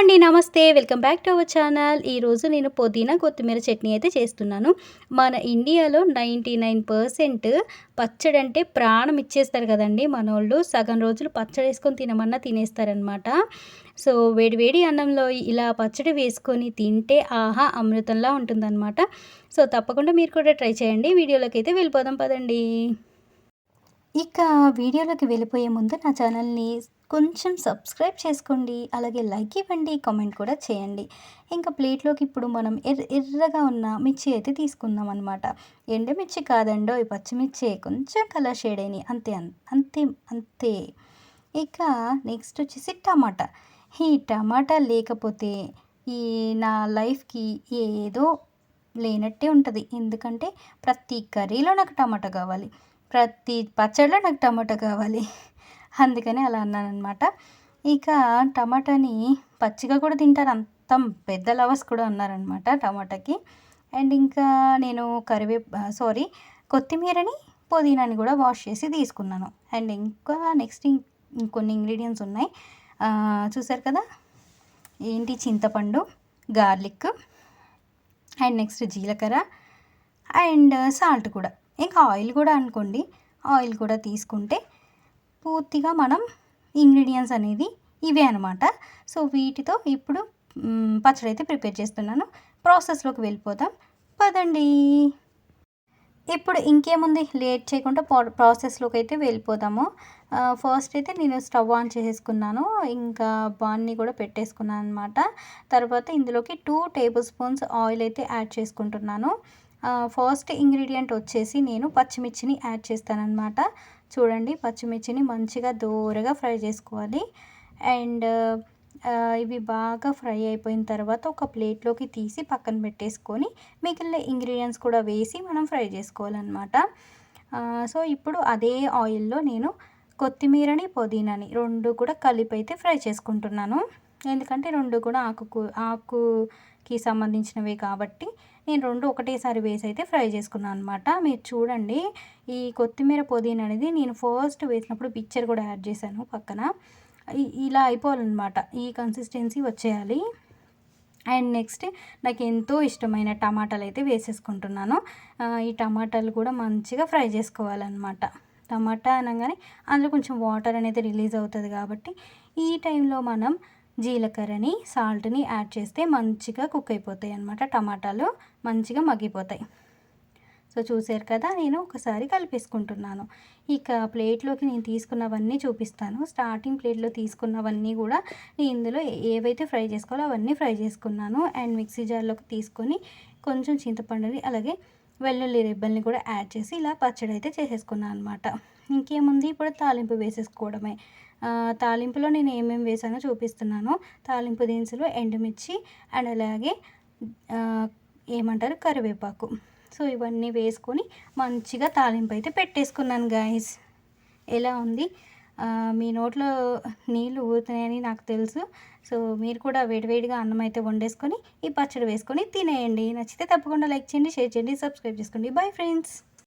అండి. నమస్తే. Welcome back to our channel. ఈరోజు నేను పుదీనా, కొత్తిమీర చట్నీ అయితే చేస్తున్నాను. మన ఇండియాలో 99% పచ్చడంటే ప్రాణం ఇచ్చేస్తారు కదండీ మనోళ్ళు. సగం రోజులు పచ్చడేసుకొని తినమన్నా తినేస్తారనమాట. సో, వేడి వేడి అన్నంలో ఇలా పచ్చడి వేసుకొని తింటే ఆహా! అమృతంలా ఉంటుందనమాట. సో, తప్పకుండా మీరు కూడా ట్రై చేయండి. వీడియోలోకైతే వెళ్ళిపోదాం పదండి. ఇక వీడియోలోకి వెళ్ళిపోయే ముందు నా ఛానల్ని కొంచెం సబ్స్క్రైబ్ చేసుకోండి. అలాగే లైక్ ఇవ్వండి, కామెంట్ కూడా చేయండి. ఇంకా ప్లేట్లోకి ఇప్పుడు మనం ఎర్రగా ఉన్న మిర్చి అయితే తీసుకుందాం అనమాట. ఎండుమిర్చి కాదండోయ్, పచ్చిమిర్చే కొంచెం కలర్ షేడ్ అయినాయి అంతే అంతే అంతే. ఇక నెక్స్ట్ వచ్చేసి టమాటా. ఈ టమాటా లేకపోతే ఈ నా లైఫ్కి ఏదో లేనట్టే ఉంటుంది. ఎందుకంటే ప్రతి కర్రీలో నాకు టమాటా కావాలి, ప్రతి పచ్చడిలో నాకు టమాటా కావాలి. అందుకని అలా అన్నాననమాట. ఇక టమాటాని పచ్చిగా కూడా తింటారు. అంత పెద్ద లవర్స్ కూడా ఉన్నారనమాట టమాటాకి. అండ్ ఇంకా నేను కొత్తిమీరని, పుదీనాని కూడా వాష్ చేసి తీసుకున్నాను. అండ్ ఇంకా నెక్స్ట్ ఇంకొన్ని ఇంగ్రీడియంట్స్ ఉన్నాయి. చూసారు కదా, ఏంటి, చింతపండు, గార్లిక్, అండ్ నెక్స్ట్ జీలకర్ర, అండ్ సాల్ట్ కూడా. ఇంకా ఆయిల్ కూడా అనుకోండి. ఆయిల్ కూడా తీసుకుంటే పూర్తిగా మనం ఇంగ్రీడియంట్స్ అనేది ఇవే అనమాట. సో వీటితో ఇప్పుడు పచ్చడి అయితే ప్రిపేర్ చేస్తున్నాను. ప్రాసెస్లోకి వెళ్ళిపోదాం పదండి. ఇప్పుడు ఇంకేముంది, లేట్ చేయకుండా ప్రాసెస్లోకి అయితే వెళ్ళిపోదాము. ఫస్ట్ అయితే నేను స్టవ్ ఆన్ చేసేసుకున్నాను. ఇంకా బాన్ని కూడా పెట్టేసుకున్నాను అనమాట. తర్వాత ఇందులోకి 2 టేబుల్ స్పూన్స్ ఆయిల్ అయితే యాడ్ చేసుకుంటున్నాను. ఫస్ట్ ఇంగ్రీడియంట్ వచ్చేసి నేను పచ్చిమిర్చిని యాడ్ చేస్తానన్నమాట. చూడండి, పచ్చిమిర్చిని మంచిగా దోరగా ఫ్రై చేసుకోవాలి. అండ్ ఇవి బాగా ఫ్రై అయిపోయిన తర్వాత ఒక ప్లేట్లోకి తీసి పక్కన పెట్టేసుకొని మిగిలిన ఇంగ్రీడియంట్స్ కూడా వేసి మనం ఫ్రై చేసుకోవాలన్నమాట. సో ఇప్పుడు అదే ఆయిల్లో నేను కొత్తిమీరని, పుదీనాని 2 కూడా కలిపి అయితే ఫ్రై చేసుకుంటున్నాను. ఎందుకంటే 2 కూడా ఆకుకి సంబంధించినవే కాబట్టి నేను 2 ఒకటేసారి వేసి అయితే ఫ్రై చేసుకున్నాను అనమాట. మీరు చూడండి, ఈ కొత్తిమీర, పుదీనా అనేది నేను ఫస్ట్ వేసినప్పుడు పిక్చర్ కూడా యాడ్ చేశాను పక్కన. ఇలా అయిపోవాలన్నమాట, ఈ కన్సిస్టెన్సీ వచ్చేయాలి. అండ్ నెక్స్ట్ నాకు ఎంతో ఇష్టమైన టమాటాలు అయితే వేసేసుకుంటున్నాను. ఈ టమాటాలు కూడా మంచిగా ఫ్రై చేసుకోవాలన్నమాట. టమాటా అనగానే అందులో కొంచెం వాటర్ అనేది రిలీజ్ అవుతుంది కాబట్టి ఈ టైంలో మనం జీలకర్రని, సాల్ట్ని యాడ్ చేస్తే మంచిగా కుక్ అయిపోతాయి అన్నమాట. టమాటాలు మంచిగా మగ్గిపోతాయి. సో చూసారు కదా, నేను ఒకసారి కలిపేసుకుంటున్నాను. ఇక ప్లేట్లోకి నేను తీసుకున్నవన్నీ చూపిస్తాను. స్టార్టింగ్ ప్లేట్లో తీసుకున్నవన్నీ కూడా నేను ఇందులో ఏవైతే ఫ్రై చేసుకోవాలో అవన్నీ ఫ్రై చేసుకున్నాను. అండ్ మిక్సీ జార్లోకి తీసుకొని కొంచెం చింతపండుని, అలాగే వెల్లుల్లి రెబ్బల్ని కూడా యాడ్ చేసి ఇలా పచ్చడి అయితే చేసేసుకున్నాను అనమాట. ఇంకేముంది, ఇప్పుడు తాలింపు వేసేసుకోవడమే. తాలింపులో నేను ఏమేమి వేసానో చూపిస్తున్నాను. తాలింపు దినుసులు, ఎండుమిర్చి, అండ్ అలాగే కరివేపాకు. సో ఇవన్నీ వేసుకొని మంచిగా తాలింపు అయితే పెట్టేసుకున్నాను గాయస్. ఎలా ఉంది? మీ నోట్లో నీళ్ళు ఊరుతున్నాయని నాకు తెలుసు. సో మీరు కూడా వేడివేడిగా అన్నం అయితే వండేసుకొని ఈ పచ్చడి వేసుకొని తినేయండి. నచ్చితే తప్పకుండా లైక్ చేయండి, షేర్ చేయండి, సబ్స్క్రైబ్ చేసుకోండి. Bye friends.